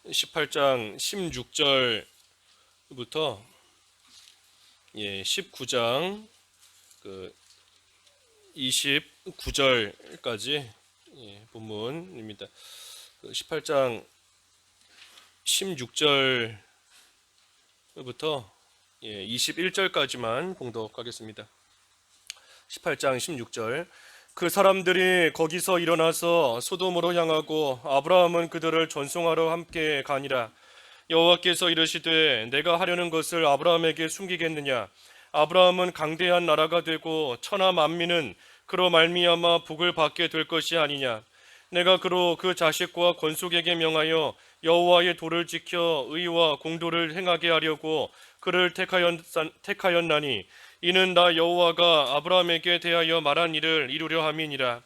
18장 16절부터 19장 29절까지 본문입니다. 18장 16절부터 21절까지만 봉독하겠습니다. 18장 16절. 그 사람들이 거기서 일어나서 소돔으로 향하고 아브라함은 그들을 전송하러 함께 가니라. 여호와께서 이르시되 내가 하려는 것을 아브라함에게 숨기겠느냐. 아브라함은 강대한 나라가 되고 천하 만민은 그로 말미암아 복을 받게 될 것이 아니냐. 내가 그로 그 자식과 건속에게 명하여 여호와의 도를 지켜 의와 공도를 행하게 하려고 그를 택하였나니 이는 나 여호와가 아브라함에게 대하여 말한 일을 이루려 함이니라.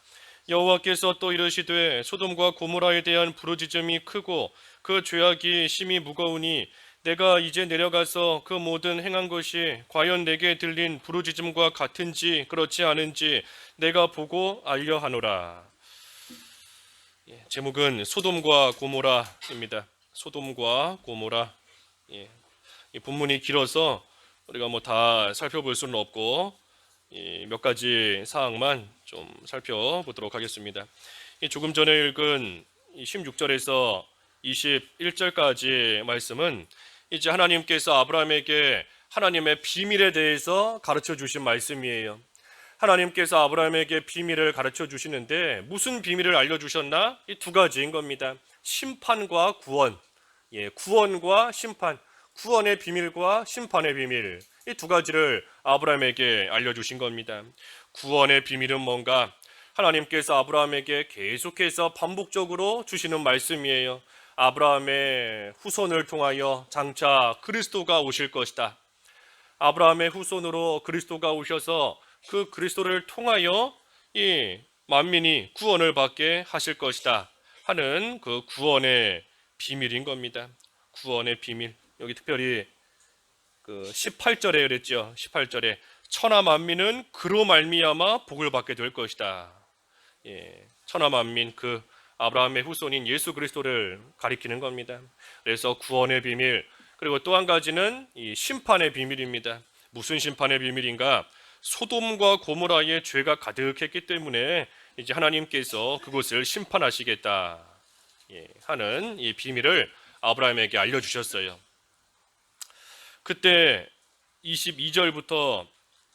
여호와께서 또 이르시되 소돔과 고모라에 대한 부르짖음이 크고 그 죄악이 심히 무거우니 내가 이제 내려가서 그 모든 행한 것이 과연 내게 들린 부르짖음과 같은지 그렇지 않은지 내가 보고 알려 하노라. 제목은 소돔과 고모라입니다. 소돔과 고모라. 이 본문이 길어서 우리가 다 살펴볼 수는 없고 몇 가지 사항만 좀 살펴보도록 하겠습니다. 조금 전에 읽은 16절에서 21절까지 말씀은 이제 하나님께서 아브라함에게 하나님의 비밀에 대해서 가르쳐 주신 말씀이에요. 하나님께서 아브라함에게 비밀을 가르쳐 주시는데 무슨 비밀을 알려주셨나? 이 두 가지인 겁니다. 심판과 구원. 구원과 심판. 구원의 비밀과 심판의 비밀, 이 두 가지를 아브라함에게 알려주신 겁니다. 구원의 비밀은 뭔가? 하나님께서 아브라함에게 계속해서 반복적으로 주시는 말씀이에요. 아브라함의 후손을 통하여 장차 그리스도가 오실 것이다. 아브라함의 후손으로 그리스도가 오셔서 그 그리스도를 통하여 이 만민이 구원을 받게 하실 것이다 하는 그 구원의 비밀인 겁니다. 구원의 비밀. 여기 특별히 18절에 그랬죠. 18절에 천하 만민은 그로 말미암아 복을 받게 될 것이다. 천하 만민, 그 아브라함의 후손인 예수 그리스도를 가리키는 겁니다. 그래서 구원의 비밀, 그리고 또 한 가지는 이 심판의 비밀입니다. 무슨 심판의 비밀인가? 소돔과 고모라의 죄가 가득했기 때문에 이제 하나님께서 그곳을 심판하시겠다 하는 이 비밀을 아브라함에게 알려주셨어요. 그때 22절부터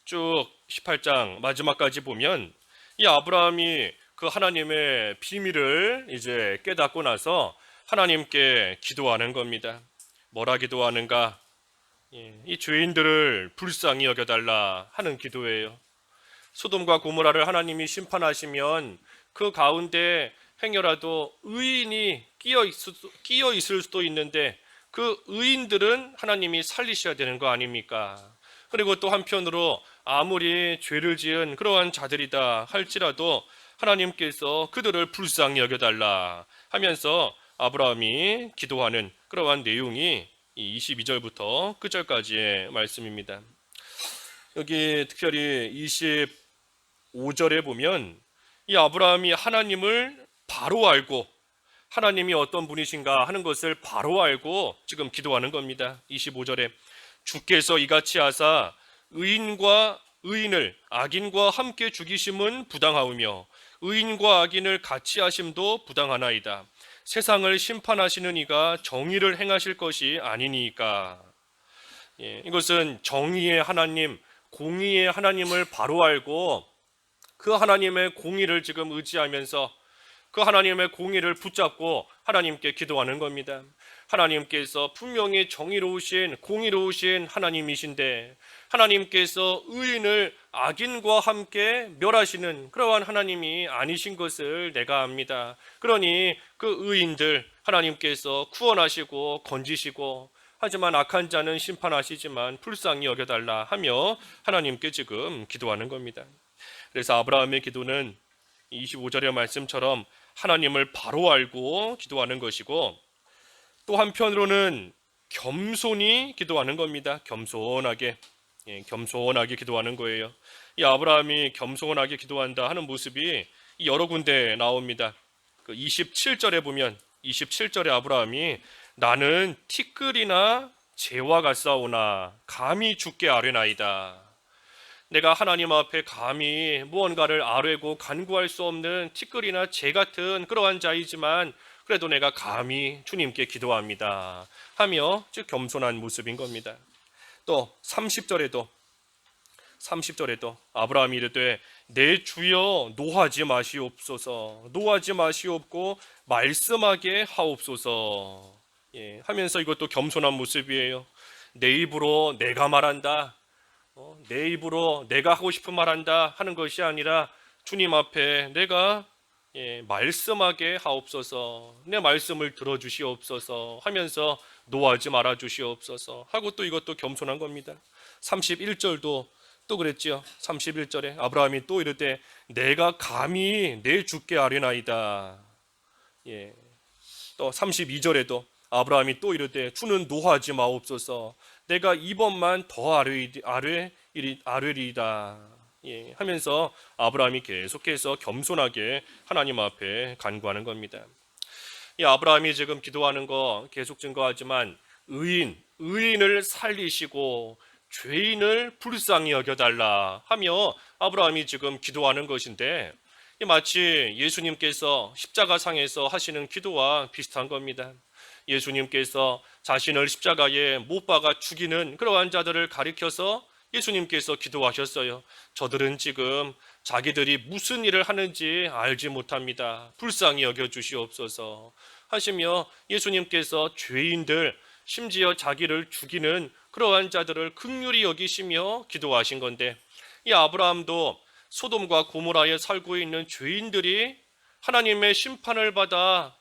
쭉 18장 마지막까지 보면 이 아브라함이 그 하나님의 비밀을 이제 깨닫고 나서 하나님께 기도하는 겁니다. 뭐라 기도하는가? 이 죄인들을 불쌍히 여겨달라 하는 기도예요. 소돔과 고모라를 하나님이 심판하시면 그 가운데 행여라도 의인이 끼어 있을 수도 있는데 그 의인들은 하나님이 살리셔야 되는 거 아닙니까? 그리고 또 한편으로 아무리 죄를 지은 그러한 자들이다 할지라도 하나님께서 그들을 불쌍히 여겨달라 하면서 아브라함이 기도하는 그러한 내용이 22절부터 끝절까지의 말씀입니다. 여기 특별히 25절에 보면 이 아브라함이 하나님을 바로 알고 하나님이 어떤 분이신가 하는 것을 바로 알고 지금 기도하는 겁니다. 25절에 주께서 이같이 하사 의인과 의인을 악인과 함께 죽이심은 부당하오며 의인과 악인을 같이 하심도 부당하나이다. 세상을 심판하시는 이가 정의를 행하실 것이 아니니까. 이것은 정의의 하나님, 공의의 하나님을 바로 알고 그 하나님의 공의를 지금 의지하면서 그 하나님의 공의를 붙잡고 하나님께 기도하는 겁니다. 하나님께서 분명히 정의로우신 공의로우신 하나님이신데 하나님께서 의인을 악인과 함께 멸하시는 그러한 하나님이 아니신 것을 내가 압니다. 그러니 그 의인들 하나님께서 구원하시고 건지시고 하지만 악한 자는 심판하시지만 불쌍히 여겨달라 하며 하나님께 지금 기도하는 겁니다. 그래서 아브라함의 기도는 25절의 말씀처럼 하나님을 바로 알고 기도하는 것이고 또 한편으로는 겸손히 기도하는 겁니다. 겸손하게 기도하는 거예요. 이 아브라함이 겸손하게 기도한다 하는 모습이 여러 군데 나옵니다. 27절에 보면 27절에 아브라함이 나는 티끌이나 재와 같사오나 감히 주께 아뢰나이다. 내가 하나님 앞에 감히 무언가를 아뢰고 간구할 수 없는 티끌이나 재 같은 그러한 자이지만 그래도 내가 감히 주님께 기도합니다 하며 즉 겸손한 모습인 겁니다. 또 30절에도 아브라함이 이르되 내 주여 노하지 마시옵소서, 노하지 마시옵고 말씀하게 하옵소서, 하면서 이것도 겸손한 모습이에요. 내 입으로 내가 말한다, 내 입으로 내가 하고 싶은 말한다 하는 것이 아니라 주님 앞에 내가 말씀하게 하옵소서, 내 말씀을 들어주시옵소서 하면서 노하지 말아 주시옵소서 하고 또 이것도 겸손한 겁니다. 31절도 또 그랬지요. 31절에 아브라함이 또 이르되 내가 감히 내 주께 아뢰나이다. 또 32절에도 아브라함이 또 이르되 주는 노하지 마옵소서, 내가 이번만 더 아뢰리이다 하면서 아브라함이 계속해서 겸손하게 하나님 앞에 간구하는 겁니다. 이 아브라함이 지금 기도하는 거 계속 증거하지만 의인을 살리시고 죄인을 불쌍히 여겨달라 하며 아브라함이 지금 기도하는 것인데, 마치 예수님께서 십자가상에서 하시는 기도와 비슷한 겁니다. 예수님께서 자신을 십자가에 못 박아 죽이는 그러한 자들을 가리켜서 예수님께서 기도하셨어요. 저들은 지금 자기들이 무슨 일을 하는지 알지 못합니다. 불쌍히 여겨주시옵소서 하시며 예수님께서 죄인들, 심지어 자기를 죽이는 그러한 자들을 긍휼히 여기시며 기도하신 건데, 이 아브라함도 소돔과 고모라에 살고 있는 죄인들이 하나님의 심판을 받아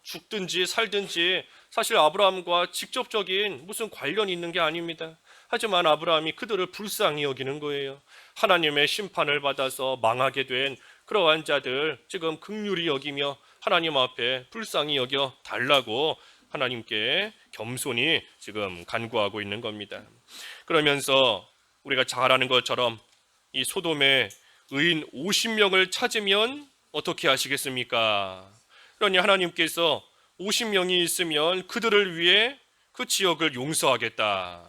죽든지 살든지 사실 아브라함과 직접적인 무슨 관련이 있는 게 아닙니다. 하지만 아브라함이 그들을 불쌍히 여기는 거예요. 하나님의 심판을 받아서 망하게 된 그러한 자들 지금 긍휼히 여기며 하나님 앞에 불쌍히 여겨 달라고 하나님께 겸손히 지금 간구하고 있는 겁니다. 그러면서 우리가 잘 아는 것처럼 이 소돔에 의인 50명을 찾으면 어떻게 하시겠습니까? 그러니 하나님께서 50명이 있으면 그들을 위해 그 지역을 용서하겠다.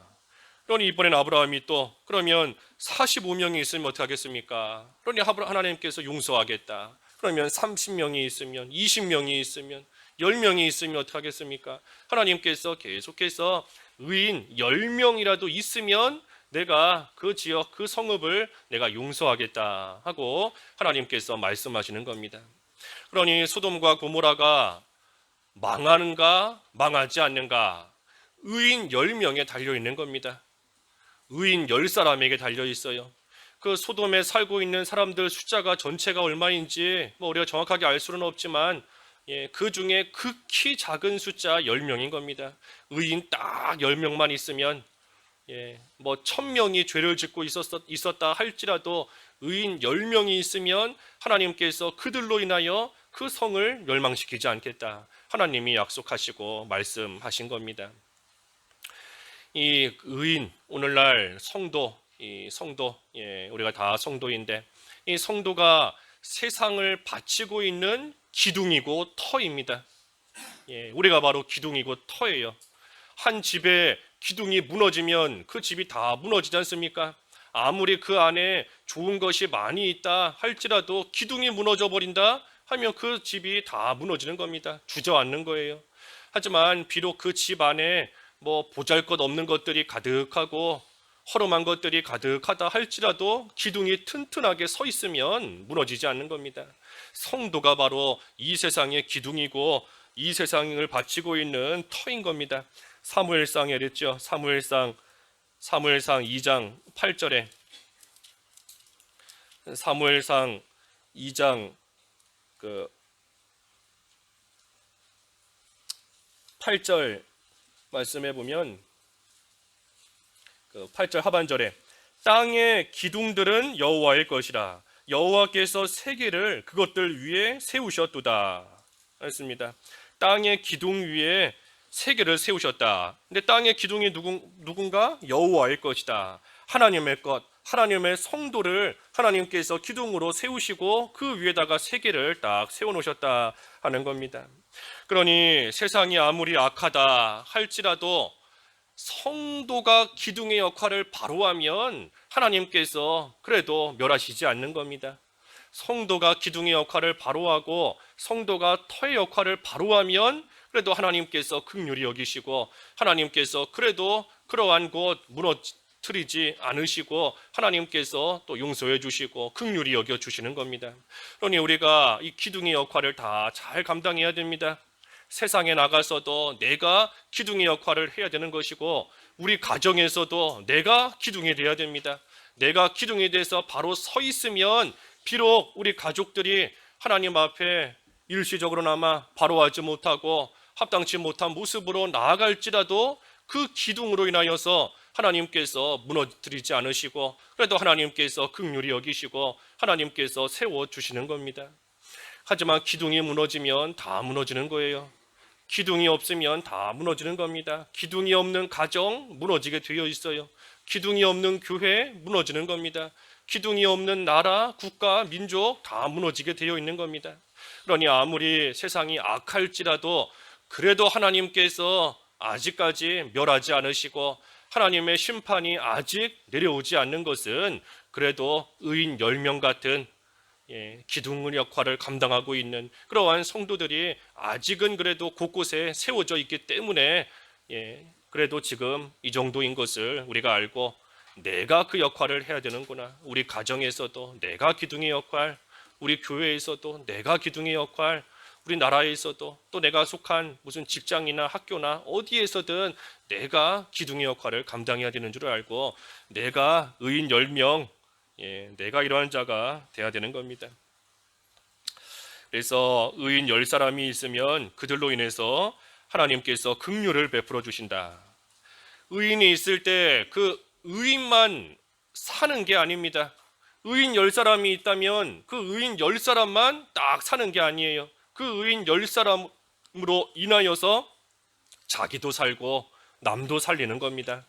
그러니 이번엔 아브라함이 또 그러면 45명이 있으면 어떻게 하겠습니까? 그러니 하나님께서 용서하겠다. 그러면 30명이 있으면, 20명이 있으면, 10명이 있으면 어떻게 하겠습니까? 하나님께서 계속해서 의인 10명이라도 있으면 내가 그 지역, 그 성읍을 내가 용서하겠다 하고 하나님께서 말씀하시는 겁니다. 그러니 소돔과 고모라가 망하는가 망하지 않는가, 의인 10명에 달려있는 겁니다. 의인 10사람에게 달려있어요. 그 소돔에 살고 있는 사람들 숫자가 전체가 얼마인지 우리가 정확하게 알 수는 없지만 그 중에 극히 작은 숫자 10명인 겁니다. 의인 딱 10명만 있으면 1000명이 죄를 짓고 있었다 할지라도 의인 10명이 있으면 하나님께서 그들로 인하여 그 성을 멸망시키지 않겠다. 하나님이 약속하시고 말씀하신 겁니다. 이 의인, 오늘날 성도, 우리가 다 성도인데 이 성도가 세상을 바치고 있는 기둥이고 터입니다. 우리가 바로 기둥이고 터예요. 한 집에 기둥이 무너지면 그 집이 다 무너지지 않습니까? 아무리 그 안에 좋은 것이 많이 있다 할지라도 기둥이 무너져 버린다 하면 그 집이 다 무너지는 겁니다. 주저앉는 거예요. 하지만 비록 그 집 안에 보잘것없는 것들이 가득하고 허름한 것들이 가득하다 할지라도 기둥이 튼튼하게 서 있으면 무너지지 않는 겁니다. 성도가 바로 이 세상의 기둥이고 이 세상을 바치고 있는 터인 겁니다. 사무엘상에 그랬죠. 사무엘상 2장 8절에 사무엘상 2장 8절 말씀해 보면 8절 하반절에 땅의 기둥들은 여호와의 것이라 여호와께서 세계를 그것들 위에 세우셨도다 했습니다. 땅의 기둥 위에 세계를 세우셨다. 근데 땅의 기둥이 누군가? 여호와의 것이다. 하나님의 것, 하나님의 성도를 하나님께서 기둥으로 세우시고 그 위에다가 세계를 딱 세워놓으셨다 하는 겁니다. 그러니 세상이 아무리 악하다 할지라도 성도가 기둥의 역할을 바로 하면 하나님께서 그래도 멸하시지 않는 겁니다. 성도가 기둥의 역할을 바로 하고 성도가 터의 역할을 바로 하면 그래도 하나님께서 긍휼히 여기시고 하나님께서 그래도 그러한 곳 무너뜨리지 않으시고 하나님께서 또 용서해 주시고 긍휼히 여겨 주시는 겁니다. 그러니 우리가 이 기둥의 역할을 다 잘 감당해야 됩니다. 세상에 나가서도 내가 기둥의 역할을 해야 되는 것이고 우리 가정에서도 내가 기둥이 돼야 됩니다. 내가 기둥이 돼서 바로 서 있으면 비록 우리 가족들이 하나님 앞에 일시적으로나마 바로 하지 못하고 합당치 못한 모습으로 나아갈지라도 그 기둥으로 인하여서 하나님께서 무너뜨리지 않으시고 그래도 하나님께서 긍휼히 여기시고 하나님께서 세워주시는 겁니다. 하지만 기둥이 무너지면 다 무너지는 거예요. 기둥이 없으면 다 무너지는 겁니다. 기둥이 없는 가정 무너지게 되어 있어요. 기둥이 없는 교회 무너지는 겁니다. 기둥이 없는 나라, 국가, 민족 다 무너지게 되어 있는 겁니다. 그러니 아무리 세상이 악할지라도 그래도 하나님께서 아직까지 멸하지 않으시고 하나님의 심판이 아직 내려오지 않는 것은 그래도 의인 10명 같은 기둥 역할을 감당하고 있는 그러한 성도들이 아직은 그래도 곳곳에 세워져 있기 때문에 그래도 지금 이 정도인 것을 우리가 알고 내가 그 역할을 해야 되는구나. 우리 가정에서도 내가 기둥의 역할, 우리 교회에서도 내가 기둥의 역할, 우리 나라에서도 또 내가 속한 무슨 직장이나 학교나 어디에서든 내가 기둥의 역할을 감당해야 되는 줄 알고 내가 의인 10명, 내가 이러한 자가 돼야 되는 겁니다. 그래서 의인 10사람이 있으면 그들로 인해서 하나님께서 긍휼을 베풀어 주신다. 의인이 있을 때 그 의인만 사는 게 아닙니다. 의인 10사람이 있다면 그 의인 10사람만 딱 사는 게 아니에요. 그 의인 10사람으로 인하여서 자기도 살고 남도 살리는 겁니다.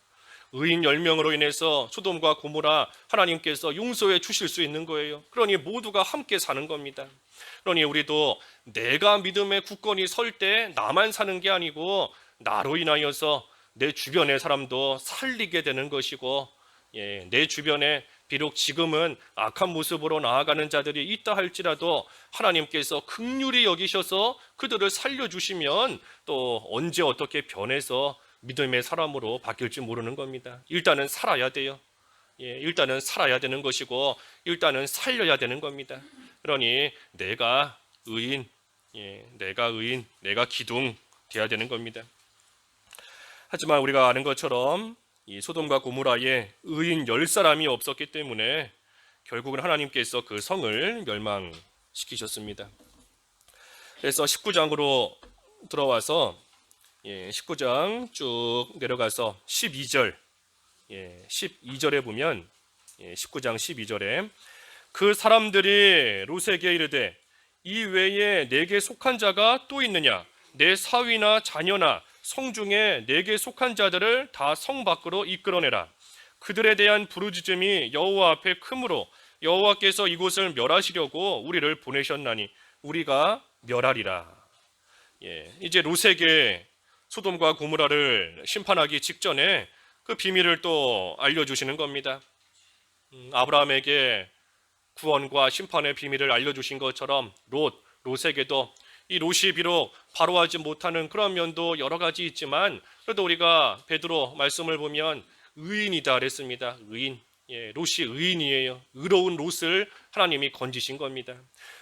의인 10명으로 인해서 소돔과 고모라 하나님께서 용서해 주실 수 있는 거예요. 그러니 모두가 함께 사는 겁니다. 그러니 우리도 내가 믿음의 굳건히 설 때 나만 사는 게 아니고 나로 인하여서 내 주변의 사람도 살리게 되는 것이고 내 주변에 비록 지금은 악한 모습으로 나아가는 자들이 있다 할지라도 하나님께서 긍휼히 여기셔서 그들을 살려주시면 또 언제 어떻게 변해서 믿음의 사람으로 바뀔지 모르는 겁니다. 일단은 살아야 돼요. 일단은 살아야 되는 것이고 일단은 살려야 되는 겁니다. 그러니 내가 의인, 내가 기둥 돼야 되는 겁니다. 하지만 우리가 아는 것처럼 이 소돔과 고모라에 의인 10사람이 없었기 때문에 결국은 하나님께서 그 성을 멸망시키셨습니다. 그래서 19장으로 들어와서 19장 쭉 내려가서 12절 12절에 보면 19장 12절에 그 사람들이 롯에게 이르되 이 외에 내게 속한 자가 또 있느냐 내 사위나 자녀나 성중에 내게 속한 자들을 다 성 밖으로 이끌어내라. 그들에 대한 부르짖음이 여호와 앞에 크므로 여호와께서 이곳을 멸하시려고 우리를 보내셨나니 우리가 멸하리라. 이제 롯에게 소돔과 고모라를 심판하기 직전에 그 비밀을 또 알려주시는 겁니다. 아브라함에게 구원과 심판의 비밀을 알려주신 것처럼 롯에게도 이 롯이 비록 바로 하지 못하는 그런 면도 여러 가지 있지만 그래도 우리가 베드로 말씀을 보면 의인이다 그랬습니다. 의인. 롯이 의인이에요. 의로운 롯을 하나님이 건지신 겁니다.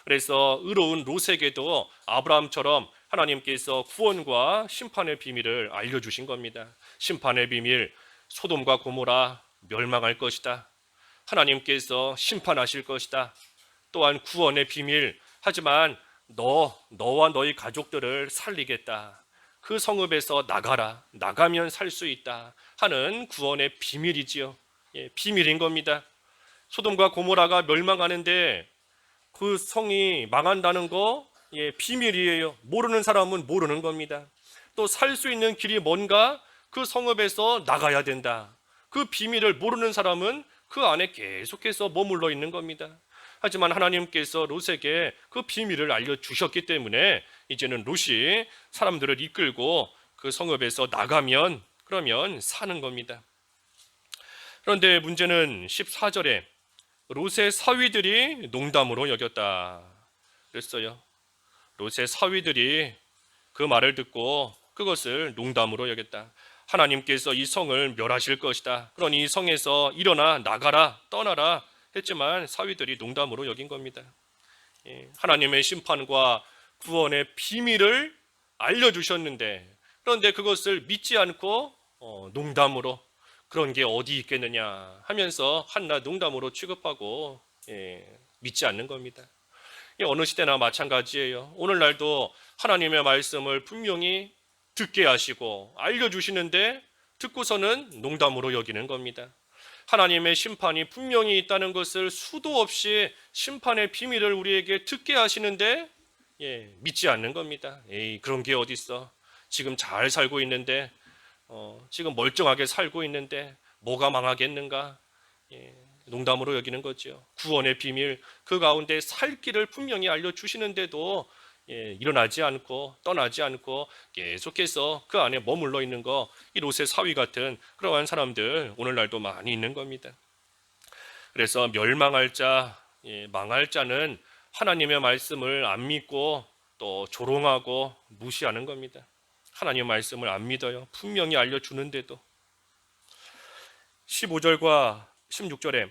그래서 의로운 롯에게도 아브라함처럼 하나님께서 구원과 심판의 비밀을 알려주신 겁니다. 심판의 비밀, 소돔과 고모라 멸망할 것이다. 하나님께서 심판하실 것이다. 또한 구원의 비밀, 하지만 너와 너희 가족들을 살리겠다. 그 성읍에서 나가면 살 수 있다 하는 구원의 비밀이지요. 비밀인 겁니다. 소돔과 고모라가 멸망하는데 그 성이 망한다는 거 비밀이에요. 모르는 사람은 모르는 겁니다. 또 살 수 있는 길이 뭔가 그 성읍에서 나가야 된다. 그 비밀을 모르는 사람은 그 안에 계속해서 머물러 있는 겁니다. 하지만 하나님께서 롯에게 그 비밀을 알려주셨기 때문에 이제는 롯이 사람들을 이끌고 그 성읍에서 나가면 그러면 사는 겁니다. 그런데 문제는 14절에 롯의 사위들이 농담으로 여겼다 그랬어요. 롯의 사위들이 그 말을 듣고 그것을 농담으로 여겼다. 하나님께서 이 성을 멸하실 것이다. 그러니 이 성에서 일어나 나가라 떠나라 했지만 사위들이 농담으로 여긴 겁니다. 하나님의 심판과 구원의 비밀을 알려주셨는데 그런데 그것을 믿지 않고 농담으로 그런 게 어디 있겠느냐 하면서 한낱 농담으로 취급하고 믿지 않는 겁니다. 어느 시대나 마찬가지예요. 오늘날도 하나님의 말씀을 분명히 듣게 하시고 알려주시는데 듣고서는 농담으로 여기는 겁니다. 하나님의 심판이 분명히 있다는 것을 수도 없이 심판의 비밀을 우리에게 듣게 하시는데 믿지 않는 겁니다. 에이, 그런 게 어디 있어? 지금 잘 살고 있는데 지금 멀쩡하게 살고 있는데 뭐가 망하겠는가? 농담으로 여기는 거죠. 구원의 비밀 그 가운데 살 길을 분명히 알려주시는데도 일어나지 않고 떠나지 않고 계속해서 그 안에 머물러 있는 거, 이 롯의 사위 같은 그러한 사람들 오늘날도 많이 있는 겁니다. 그래서 멸망할 자, 망할 자는 하나님의 말씀을 안 믿고 또 조롱하고 무시하는 겁니다. 하나님의 말씀을 안 믿어요. 분명히 알려주는데도. 15절과 16절에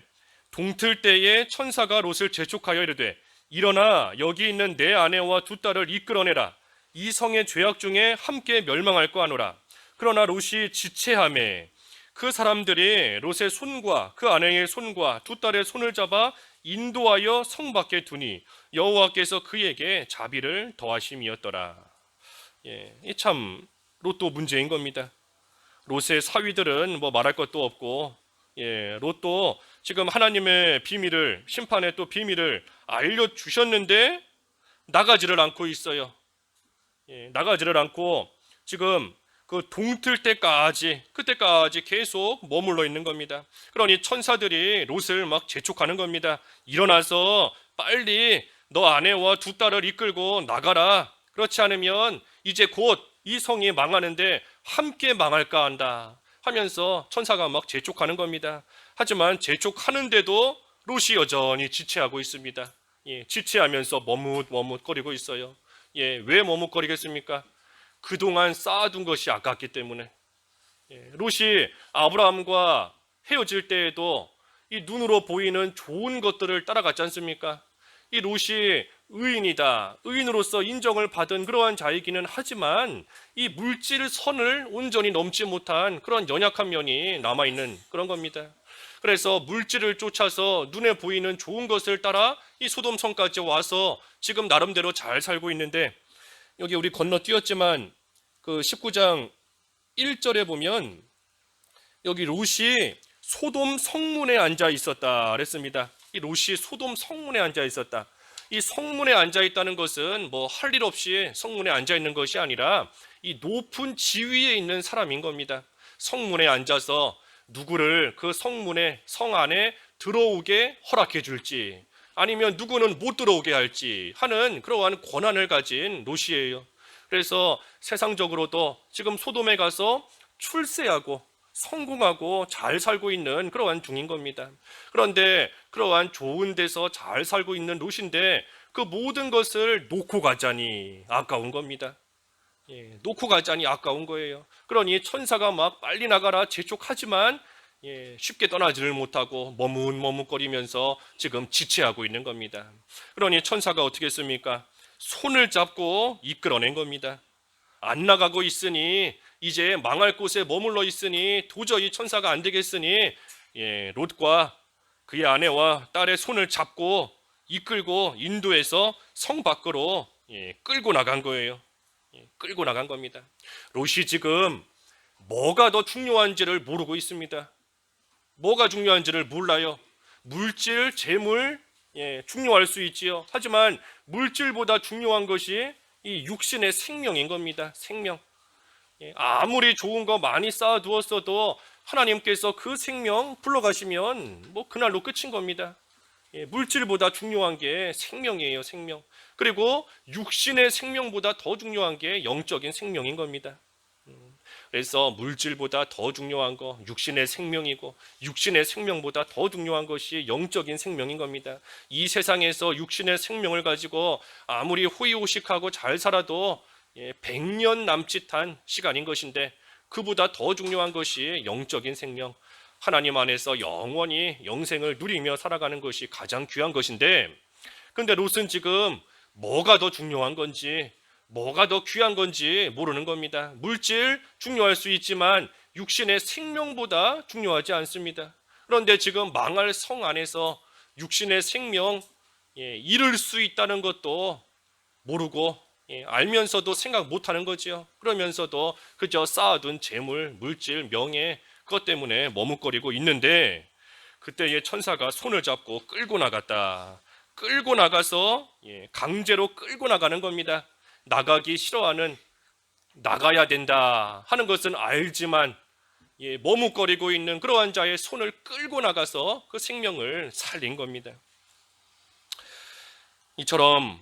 동틀 때에 천사가 롯을 재촉하여 이르되 일어나 여기 있는 내 아내와 두 딸을 이끌어내라. 이 성의 죄악 중에 함께 멸망할까 하노라. 그러나 롯이 지체하매 그 사람들이 롯의 손과 그 아내의 손과 두 딸의 손을 잡아 인도하여 성 밖에 두니 여호와께서 그에게 자비를 더하심이었더라. 이 참 롯도 문제인 겁니다. 롯의 사위들은 뭐 말할 것도 없고 롯도 지금 하나님의 비밀을 심판의 또 비밀을 알려주셨는데 나가지를 않고 있어요. 나가지를 않고 지금 그 동틀 때까지 그때까지 계속 머물러 있는 겁니다. 그러니 천사들이 롯을 막 재촉하는 겁니다. 일어나서 빨리 너 아내와 두 딸을 이끌고 나가라. 그렇지 않으면 이제 곧 이 성이 망하는데 함께 망할까 한다 하면서 천사가 막 재촉하는 겁니다. 하지만 재촉하는데도 롯이 여전히 지체하고 있습니다. 지체하면서 머뭇머뭇거리고 있어요. 왜 머뭇거리겠습니까? 그동안 쌓아둔 것이 아깝기 때문에. 롯이 아브라함과 헤어질 때에도 이 눈으로 보이는 좋은 것들을 따라갔지 않습니까? 이 롯이 의인이다, 의인으로서 인정을 받은 그러한 자이기는 하지만 이 물질 선을 온전히 넘지 못한 그런 연약한 면이 남아있는 그런 겁니다. 그래서 물질을 쫓아서 눈에 보이는 좋은 것을 따라 이 소돔성까지 와서 지금 나름대로 잘 살고 있는데, 여기 우리 건너뛰었지만 그 19장 1절에 보면 여기 롯이 소돔 성문에 앉아 있었다 그랬습니다. 이 롯이 소돔 성문에 앉아 있었다. 이 성문에 앉아 있다는 것은 뭐 할 일 없이 성문에 앉아 있는 것이 아니라 이 높은 지위에 있는 사람인 겁니다. 성문에 앉아서 누구를 그 성문에 성 안에 들어오게 허락해 줄지 아니면 누구는 못 들어오게 할지 하는 그러한 권한을 가진 롯이에요. 그래서 세상적으로도 지금 소돔에 가서 출세하고 성공하고 잘 살고 있는 그러한 중인 겁니다. 그런데 그러한 좋은 데서 잘 살고 있는 롯인데 그 모든 것을 놓고 가자니 아까운 겁니다. 놓고 가자니 아까운 거예요. 그러니 천사가 막 빨리 나가라 재촉하지만 쉽게 떠나지를 못하고 머뭇머뭇거리면서 지금 지체하고 있는 겁니다. 그러니 천사가 어떻게 했습니까? 손을 잡고 이끌어낸 겁니다. 안 나가고 있으니 이제 망할 곳에 머물러 있으니 도저히 천사가 안 되겠으니 롯과 그의 아내와 딸의 손을 잡고 이끌고 인도해서 성 밖으로 끌고 나간 거예요. 끌고 나간 겁니다. 롯이 지금 뭐가 더 중요한지를 모르고 있습니다. 뭐가 중요한지를 몰라요. 물질, 재물 중요할 수 있지요. 하지만 물질보다 중요한 것이 이 육신의 생명인 겁니다. 생명. 아무리 좋은 거 많이 쌓아두었어도 하나님께서 그 생명 불러가시면 뭐 그날로 끝인 겁니다. 물질보다 중요한 게 생명이에요, 생명. 그리고 육신의 생명보다 더 중요한 게 영적인 생명인 겁니다. 그래서 물질보다 더 중요한 거 육신의 생명이고, 육신의 생명보다 더 중요한 것이 영적인 생명인 겁니다. 이 세상에서 육신의 생명을 가지고 아무리 호의호식하고 잘 살아도 100년 남짓한 시간인 것인데, 그보다 더 중요한 것이 영적인 생명, 하나님 안에서 영원히 영생을 누리며 살아가는 것이 가장 귀한 것인데, 근데 롯은 지금 뭐가 더 중요한 건지, 뭐가 더 귀한 건지 모르는 겁니다. 물질 중요할 수 있지만 육신의 생명보다 중요하지 않습니다. 그런데 지금 망할 성 안에서 육신의 생명 잃을 수 있다는 것도 모르고, 알면서도 생각 못하는 거지요. 그러면서도 그저 쌓아둔 재물, 물질, 명예, 그것 때문에 머뭇거리고 있는데, 그때의 천사가 손을 잡고 끌고 나갔다. 끌고 나가서 강제로 끌고 나가는 겁니다. 나가기 싫어하는, 나가야 된다 하는 것은 알지만 머뭇거리고 있는 그러한 자의 손을 끌고 나가서 그 생명을 살린 겁니다. 이처럼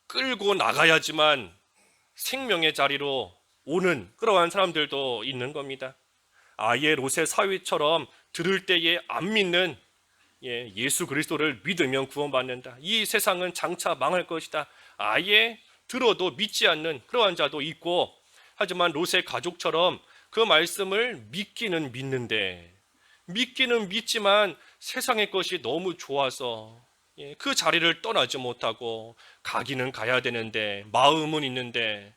끌고 나가야지만 생명의 자리로 오는 그러한 사람들도 있는 겁니다. 아예 롯의 사위처럼 들을 때에 안 믿는, 예수 그리스도를 믿으면 구원받는다, 이 세상은 장차 망할 것이다, 아예 들어도 믿지 않는 그러한 자도 있고, 하지만 롯의 가족처럼 그 말씀을 믿기는 믿는데, 믿기는 믿지만 세상의 것이 너무 좋아서 그 자리를 떠나지 못하고, 가기는 가야 되는데 마음은 있는데,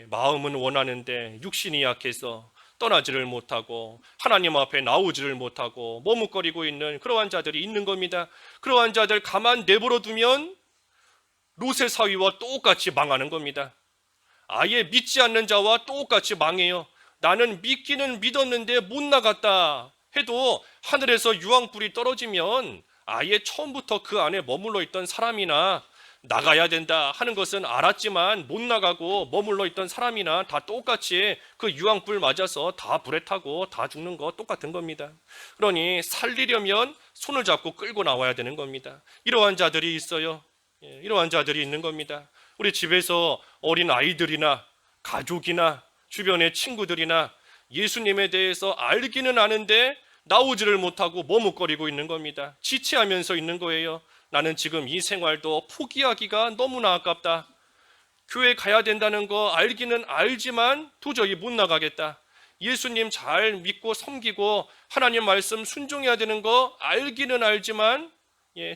마음은 원하는데 육신이 약해서 떠나지를 못하고 하나님 앞에 나오지를 못하고 머뭇거리고 있는 그러한 자들이 있는 겁니다. 그러한 자들 가만 내버려 두면 롯의 사위와 똑같이 망하는 겁니다. 아예 믿지 않는 자와 똑같이 망해요. 나는 믿기는 믿었는데 못 나갔다 해도 하늘에서 유황불이 떨어지면 아예 처음부터 그 안에 머물러 있던 사람이나, 나가야 된다 하는 것은 알았지만 못 나가고 머물러 있던 사람이나 다 똑같이 그 유황불 맞아서 다 불에 타고 다 죽는 거 똑같은 겁니다. 그러니 살리려면 손을 잡고 끌고 나와야 되는 겁니다. 이러한 자들이 있어요. 이러한 자들이 있는 겁니다. 우리 집에서 어린 아이들이나 가족이나 주변의 친구들이나 예수님에 대해서 알기는 아는데 나오지를 못하고 머뭇거리고 있는 겁니다. 지체하면서 있는 거예요. 나는 지금 이 생활도 포기하기가 너무나 아깝다. 교회 가야 된다는 거 알기는 알지만 도저히 못 나가겠다. 예수님 잘 믿고 섬기고 하나님 말씀 순종해야 되는 거 알기는 알지만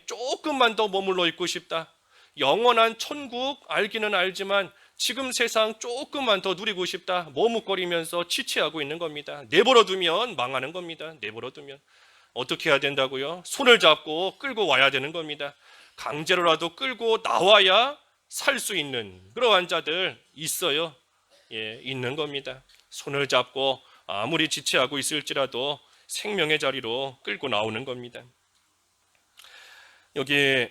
조금만 더 머물러 있고 싶다. 영원한 천국 알기는 알지만 지금 세상 조금만 더 누리고 싶다. 머뭇거리면서 지체하고 있는 겁니다. 내버려 두면 망하는 겁니다. 내버려 두면. 어떻게 해야 된다고요? 손을 잡고 끌고 와야 되는 겁니다. 강제로라도 끌고 나와야 살 수 있는 그러한 자들 있어요. 있는 겁니다. 손을 잡고 아무리 지체하고 있을지라도 생명의 자리로 끌고 나오는 겁니다. 여기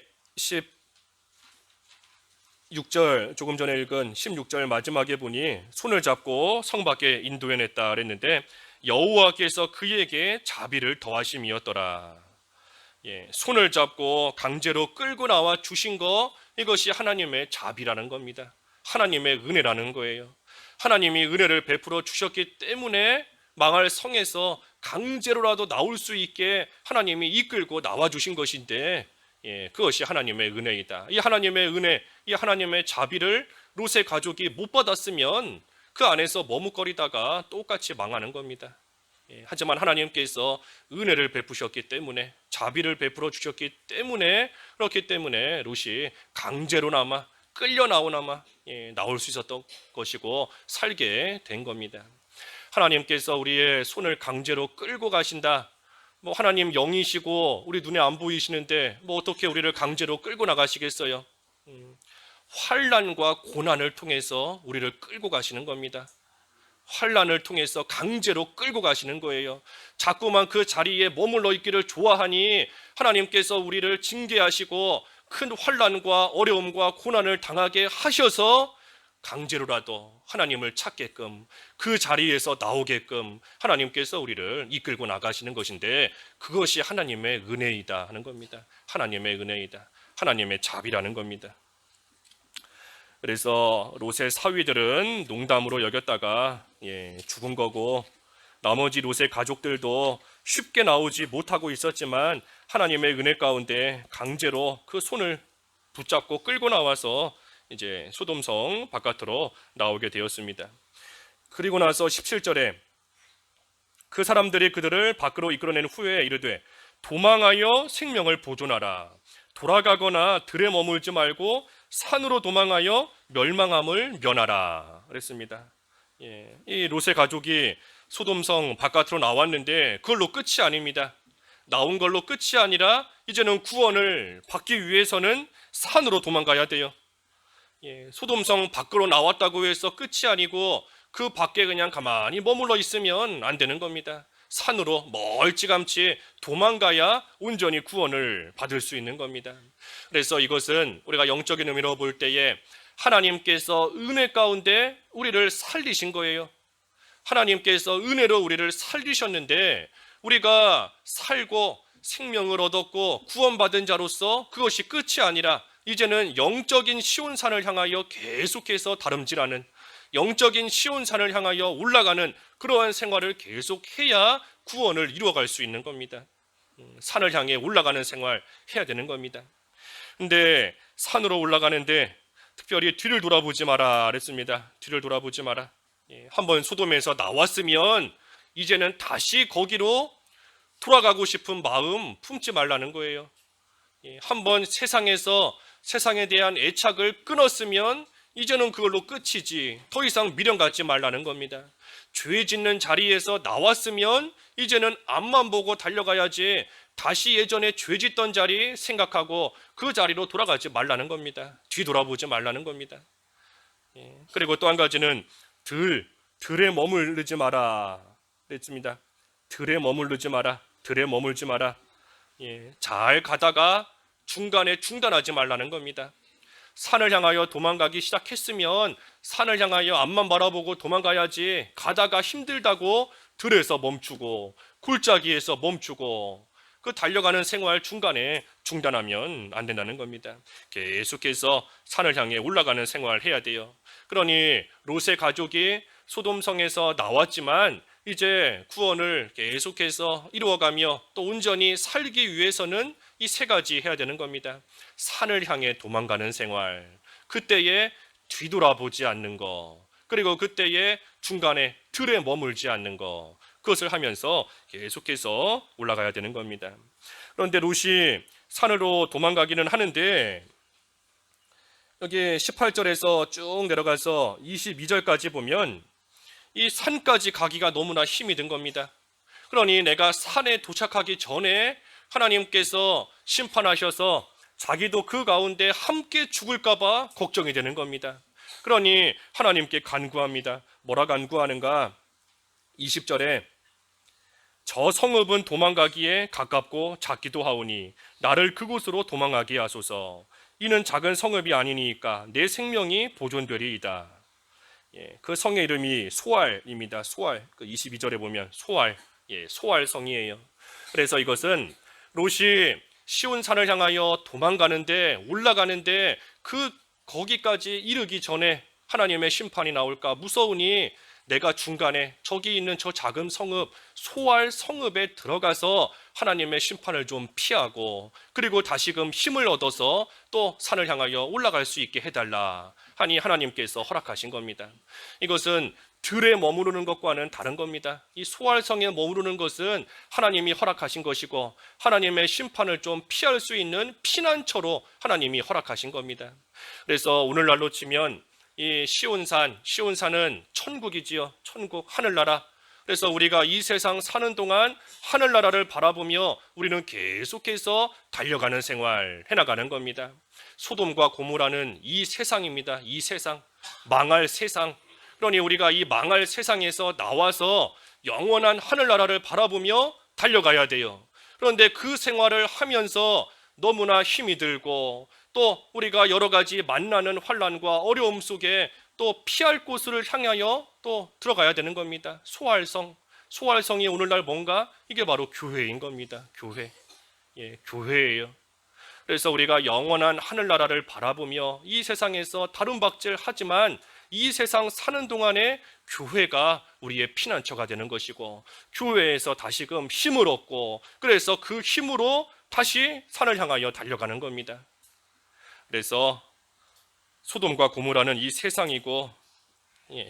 16절, 조금 전에 읽은 16절 마지막에 보니 손을 잡고 성 밖에 인도해냈다 그랬는데, 여호와께서 그에게 자비를 더하심이었더라. 손을 잡고 강제로 끌고 나와 주신 거, 이것이 하나님의 자비라는 겁니다. 하나님의 은혜라는 거예요. 하나님이 은혜를 베풀어 주셨기 때문에 망할 성에서 강제로라도 나올 수 있게 하나님이 이끌고 나와 주신 것인데, 그것이 하나님의 은혜이다. 이 하나님의 은혜, 이 하나님의 자비를 롯의 가족이 못 받았으면 그 안에서 머뭇거리다가 똑같이 망하는 겁니다. 하지만 하나님께서 은혜를 베푸셨기 때문에, 자비를 베풀어 주셨기 때문에, 그렇기 때문에 롯이 강제로나마 끌려 나오나마 나올 수 있었던 것이고 살게 된 겁니다. 하나님께서 우리의 손을 강제로 끌고 가신다. 하나님 영이시고 우리 눈에 안 보이시는데 어떻게 우리를 강제로 끌고 나가시겠어요? 환난과 고난을 통해서 우리를 끌고 가시는 겁니다. 환난을 통해서 강제로 끌고 가시는 거예요. 자꾸만 그 자리에 머물러 있기를 좋아하니 하나님께서 우리를 징계하시고 큰 환난과 어려움과 고난을 당하게 하셔서 강제로라도 하나님을 찾게끔 그 자리에서 나오게끔 하나님께서 우리를 이끌고 나가시는 것인데 그것이 하나님의 은혜이다 하는 겁니다. 하나님의 은혜이다. 하나님의 자비라는 겁니다. 그래서 롯의 사위들은 농담으로 여겼다가 죽은 거고 나머지 롯의 가족들도 쉽게 나오지 못하고 있었지만 하나님의 은혜 가운데 강제로 그 손을 붙잡고 끌고 나와서 이제 소돔성 바깥으로 나오게 되었습니다. 그리고 나서 17절에 그 사람들이 그들을 밖으로 이끌어낸 후에 이르되 도망하여 생명을 보존하라. 돌아가거나 들에 머물지 말고 산으로 도망하여 멸망함을 면하라 그랬습니다. 이 롯의 가족이 소돔성 바깥으로 나왔는데 그걸로 끝이 아닙니다. 나온 걸로 끝이 아니라 이제는 구원을 받기 위해서는 산으로 도망가야 돼요. 소돔성 밖으로 나왔다고 해서 끝이 아니고 그 밖에 그냥 가만히 머물러 있으면 안 되는 겁니다. 산으로 멀찌감치 도망가야 온전히 구원을 받을 수 있는 겁니다. 그래서 이것은 우리가 영적인 의미로 볼 때에 하나님께서 은혜 가운데 우리를 살리신 거예요. 하나님께서 은혜로 우리를 살리셨는데 우리가 살고 생명을 얻었고 구원받은 자로서 그것이 끝이 아니라 이제는 영적인 시온산을 향하여 계속해서 다름질하는 영적인 시온산을 향하여 올라가는 그러한 생활을 계속해야 구원을 이루어갈 수 있는 겁니다. 산을 향해 올라가는 생활 해야 되는 겁니다. 근데 산으로 올라가는데 특별히 뒤를 돌아보지 마라 그랬습니다. 뒤를 돌아보지 마라. 한번 소돔에서 나왔으면 이제는 다시 거기로 돌아가고 싶은 마음 품지 말라는 거예요. 한번 세상에 대한 애착을 끊었으면 이제는 그걸로 끝이지 더 이상 미련 갖지 말라는 겁니다. 죄 짓는 자리에서 나왔으면 이제는 앞만 보고 달려가야지 다시 예전에 죄 짓던 자리 생각하고 그 자리로 돌아가지 말라는 겁니다. 뒤돌아보지 말라는 겁니다. 그리고 또 한 가지는 들에 머무르지 마라 그랬습니다. 들에 머무르지 마라. 들에 머물지 마라. 잘 가다가 중간에 중단하지 말라는 겁니다. 산을 향하여 도망가기 시작했으면 산을 향하여 앞만 바라보고 도망가야지 가다가 힘들다고 들에서 멈추고 골짜기에서 멈추고 그 달려가는 생활 중간에 중단하면 안 된다는 겁니다. 계속해서 산을 향해 올라가는 생활을 해야 돼요. 그러니 롯의 가족이 소돔성에서 나왔지만 이제 구원을 계속해서 이루어가며 또 온전히 살기 위해서는 이 세 가지 해야 되는 겁니다. 산을 향해 도망가는 생활, 그때에 뒤돌아보지 않는 거, 그리고 그때에 중간에 들에 머물지 않는 거, 그것을 하면서 계속해서 올라가야 되는 겁니다. 그런데 롯이 산으로 도망가기는 하는데 여기 18절에서 쭉 내려가서 22절까지 보면 이 산까지 가기가 너무나 힘이 든 겁니다. 그러니 내가 산에 도착하기 전에 하나님께서 심판하셔서 자기도 그 가운데 함께 죽을까 봐 걱정이 되는 겁니다. 그러니 하나님께 간구합니다. 뭐라 간구하는가? 20절에 저 성읍은 도망가기에 가깝고 작기도 하오니 나를 그곳으로 도망하게 하소서. 이는 작은 성읍이 아니니까 내 생명이 보존되리이다. 그 성의 이름이 소알입니다. 소알. 그 22절에 보면 소알. 소알 성이에요. 그래서 이것은 롯이 시온산을 향하여 도망가는데 올라가는데 거기까지 이르기 전에 하나님의 심판이 나올까 무서우니 내가 중간에 저기 있는 저 작은 성읍 소알 성읍에 들어가서 하나님의 심판을 좀 피하고 그리고 다시금 힘을 얻어서 또 산을 향하여 올라갈 수 있게 해달라 하니 하나님께서 허락하신 겁니다. 이것은 들에 머무르는 것과는 다른 겁니다. 이 소알성에 머무르는 것은 하나님이 허락하신 것이고 하나님의 심판을 좀 피할 수 있는 피난처로 하나님이 허락하신 겁니다. 그래서 오늘날로 치면 이 시온산은 천국이지요. 천국, 하늘나라. 그래서 우리가 이 세상 사는 동안 하늘나라를 바라보며 우리는 계속해서 달려가는 생활 해나가는 겁니다. 소돔과 고모라는 이 세상입니다. 이 세상, 망할 세상. 그러니 우리가 이 망할 세상에서 나와서 영원한 하늘나라를 바라보며 달려가야 돼요. 그런데 그 생활을 하면서 너무나 힘이 들고 또 우리가 여러 가지 만나는 환난과 어려움 속에 또 피할 곳을 향하여 또 들어가야 되는 겁니다. 소활성. 소활성이 오늘날 뭔가? 이게 바로 교회인 겁니다. 교회. 교회예요. 그래서 우리가 영원한 하늘나라를 바라보며 이 세상에서 다름박질 하지만 이 세상 사는 동안에 교회가 우리의 피난처가 되는 것이고, 교회에서 다시금 힘을 얻고, 그래서 그 힘으로 다시 산을 향하여 달려가는 겁니다. 그래서 소돔과 고모라는 이 세상이고,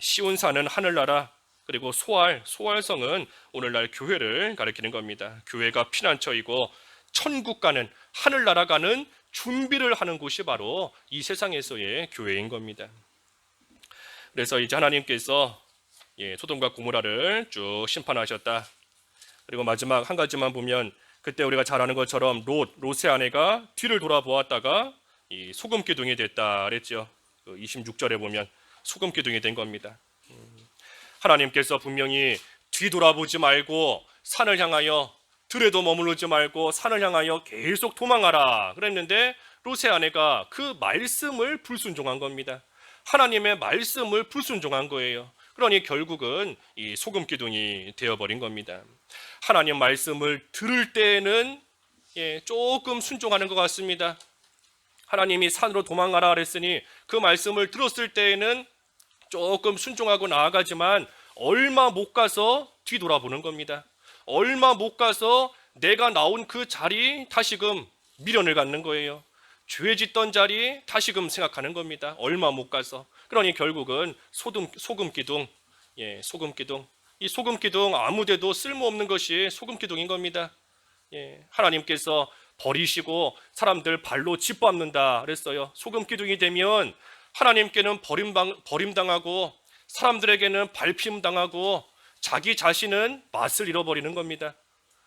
시온산은 하늘나라, 그리고 소활성은 오늘날 교회를 가리키는 겁니다. 교회가 피난처이고 천국 가는, 하늘나라 가는 준비를 하는 곳이 바로 이 세상에서의 교회인 겁니다. 그래서 이제 하나님께서 소돔과 고모라를 쭉 심판하셨다. 그리고 마지막 한 가지만 보면, 그때 우리가 잘 아는 것처럼 롯의 아내가 뒤를 돌아보았다가 이 소금 기둥이 됐다 그랬죠. 26절에 보면 소금 기둥이 된 겁니다. 하나님께서 분명히 뒤돌아보지 말고 산을 향하여, 들에도 머무르지 말고 산을 향하여 계속 도망하라 그랬는데, 롯의 아내가 그 말씀을 불순종한 겁니다. 하나님의 말씀을 불순종한 거예요. 그러니 결국은 이 소금 기둥이 되어버린 겁니다. 하나님 말씀을 들을 때에는 조금 순종하는 것 같습니다. 하나님이 산으로 도망가라 그랬으니 그 말씀을 들었을 때에는 조금 순종하고 나아가지만 얼마 못 가서 뒤돌아보는 겁니다. 얼마 못 가서 내가 나온 그 자리 다시금 미련을 갖는 거예요. 죄 짓던 자리 다시금 생각하는 겁니다. 얼마 못 가서. 그러니 결국은 소금 기둥. 이 소금 기둥 아무데도 쓸모없는 것이 소금 기둥인 겁니다. 하나님께서 버리시고 사람들 발로 짓밟는다 그랬어요. 소금 기둥이 되면 하나님께는 버림당하고 사람들에게는 밟힘당하고 자기 자신은 맛을 잃어버리는 겁니다.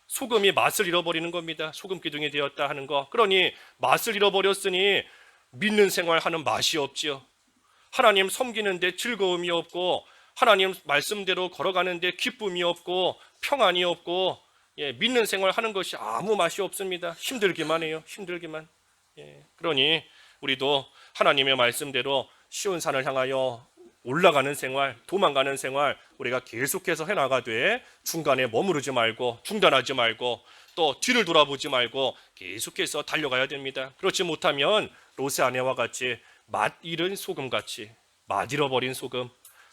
소금이 맛을 잃어버리는 겁니다. 소금 기둥이 되었다 하는 거. 그러니 맛을 잃어버렸으니 믿는 생활하는 맛이 없지요. 하나님 섬기는데 즐거움이 없고, 하나님 말씀대로 걸어가는데 기쁨이 없고 평안이 없고, 믿는 생활하는 것이 아무 맛이 없습니다. 힘들기만 해요. 힘들기만. 그러니 우리도 하나님의 말씀대로 쉬운 산을 향하여 올라가는 생활, 도망가는 생활 우리가 계속해서 해나가되 중간에 머무르지 말고, 중단하지 말고, 또 뒤를 돌아보지 말고 계속해서 달려가야 됩니다. 그렇지 못하면 롯의 아내와 같이 맛 잃은 소금같이, 맛 잃어버린 소금,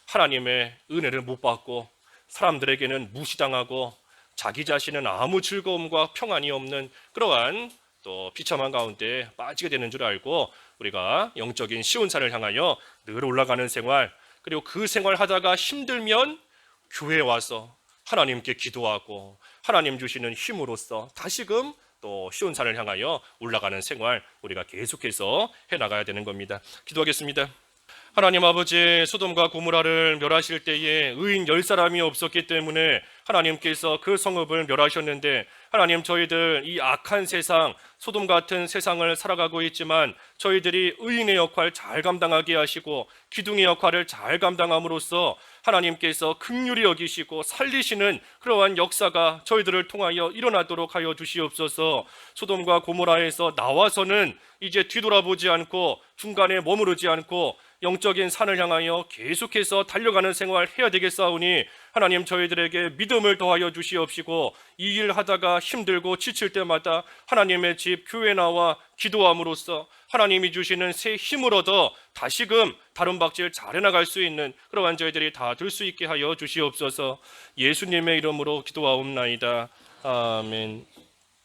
하나님의 은혜를 못 받고 사람들에게는 무시당하고 자기 자신은 아무 즐거움과 평안이 없는 그러한 또 비참한 가운데 빠지게 되는 줄 알고, 우리가 영적인 쉬운 산을 향하여 늘 올라가는 생활, 그리고 그 생활하다가 힘들면 교회에 와서 하나님께 기도하고 하나님 주시는 힘으로써 다시금 또 쉬운 산을 향하여 올라가는 생활 우리가 계속해서 해나가야 되는 겁니다. 기도하겠습니다. 하나님 아버지, 소돔과 고모라를 멸하실 때에 의인 10사람이 없었기 때문에 하나님께서 그 성읍을 멸하셨는데, 하나님 저희들 이 악한 세상, 소돔 같은 세상을 살아가고 있지만 저희들이 의인의 역할 잘 감당하게 하시고 기둥의 역할을 잘 감당함으로써 하나님께서 긍휼히 여기시고 살리시는 그러한 역사가 저희들을 통하여 일어나도록 하여 주시옵소서. 소돔과 고모라에서 나와서는 이제 뒤돌아보지 않고 중간에 머무르지 않고 영적인 산을 향하여 계속해서 달려가는 생활 해야 되겠사오니, 하나님 저희들에게 믿음을 더하여 주시옵시고 이 일 하다가 힘들고 지칠 때마다 하나님의 집 교회 나와 기도함으로써 하나님이 주시는 새 힘을 얻어 다시금 다른 박질 잘 해나갈 수 있는 그러한 저희들이 다 될 수 있게 하여 주시옵소서. 예수님의 이름으로 기도하옵나이다. 아멘.